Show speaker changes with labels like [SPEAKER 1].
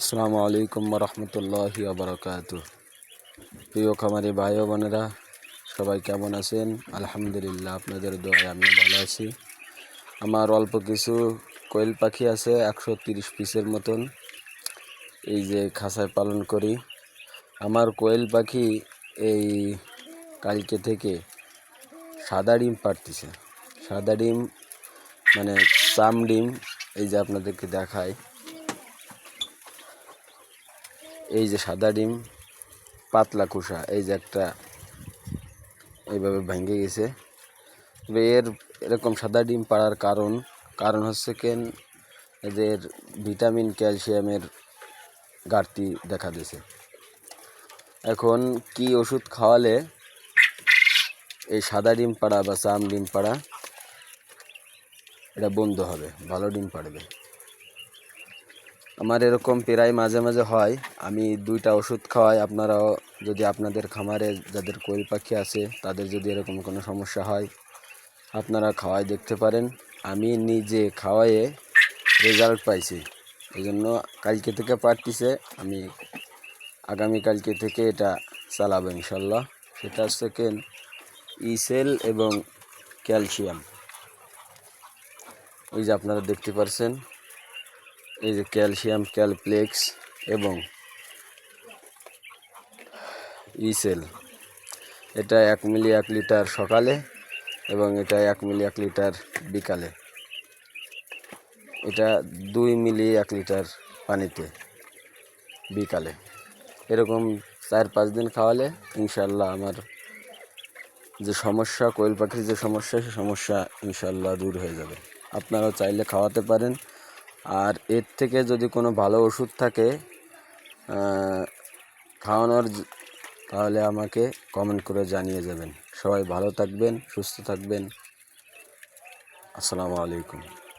[SPEAKER 1] আসসালামু আলাইকুম রহমতুল্লাহি ওয়া প্রিয় খামারি ভাই ও বোনেরা, সবাই কেমন আছেন? আলহামদুলিল্লাহ, আপনাদের দোয়ায় আমি ভালো আছি। আমার অল্প কিছু কোয়েল পাখি আছে, 130 পিসের মতন। এই যে খাঁচায় পালন করি। আমার কোয়েল পাখি এই কালকে থেকে সাদা ডিম পাড়তেছে। সাদা ডিম মানে চাম ডিম। এই যে আপনাদেরকে দেখায়, এই যে সাদা ডিম, পাতলা কুসা, এই যে একটা এইভাবে ভেঙে গেছে। তবে এরকম সাদা ডিম পাড়ার কারণ হচ্ছে কেন, এদের ভিটামিন ক্যালসিয়ামের ঘাটতি দেখা দিয়েছে। এখন কি ওষুধ খাওয়ালে এই সাদা ডিম পাড়া বা চাম ডিম পাড়া এটা বন্ধ হবে, ভালো ডিম পাড়বে? আমার এরকম প্রায় মাঝে মাঝে হয়। আমি 2টা ওষুধ খাওয়াই। আপনারাও যদি আপনাদের খামারে যাদের কোয়েল পাখি আছে তাদের যদি এরকম কোনো সমস্যা হয়, আপনারা খাওয়াই দেখতে পারেন। আমি নিজে খাওয়াইয়ে রেজাল্ট পাইছি। এই জন্য কালকে থেকে পারতেছে। আমি আগামীকালকে থেকে এটা চালাবো ইনশাল্লাহ। সেটা হচ্ছে কেন, ইসেল এবং ক্যালসিয়াম। ওই যে আপনারা দেখতে পাচ্ছেন, এই যে ক্যালসিয়াম, ক্যালপ্লেক্স এবং ইসেল। এটা 1 মিলি 1 লিটার সকালে এবং এটা 1 মিলি 1 লিটার বিকালে। এটা 2 মিলি 1 লিটার পানিতে বিকালে। এরকম 4-5 দিন খাওয়ালে ইনশাল্লাহ আমার যে সমস্যা, কোয়েল পাখির যে সমস্যা, সে সমস্যা ইনশাল্লাহ দূর হয়ে যাবে। আপনারাও চাইলে খাওয়াতে পারেন। আর এর থেকে যদি কোনো ভালো ওষুধ থাকে খাওয়ানোর, তাহলে আমাকে কমেন্ট করে জানিয়ে যাবেন। সবাই ভালো থাকবেন, সুস্থ থাকবেন। আসসালামু আলাইকুম।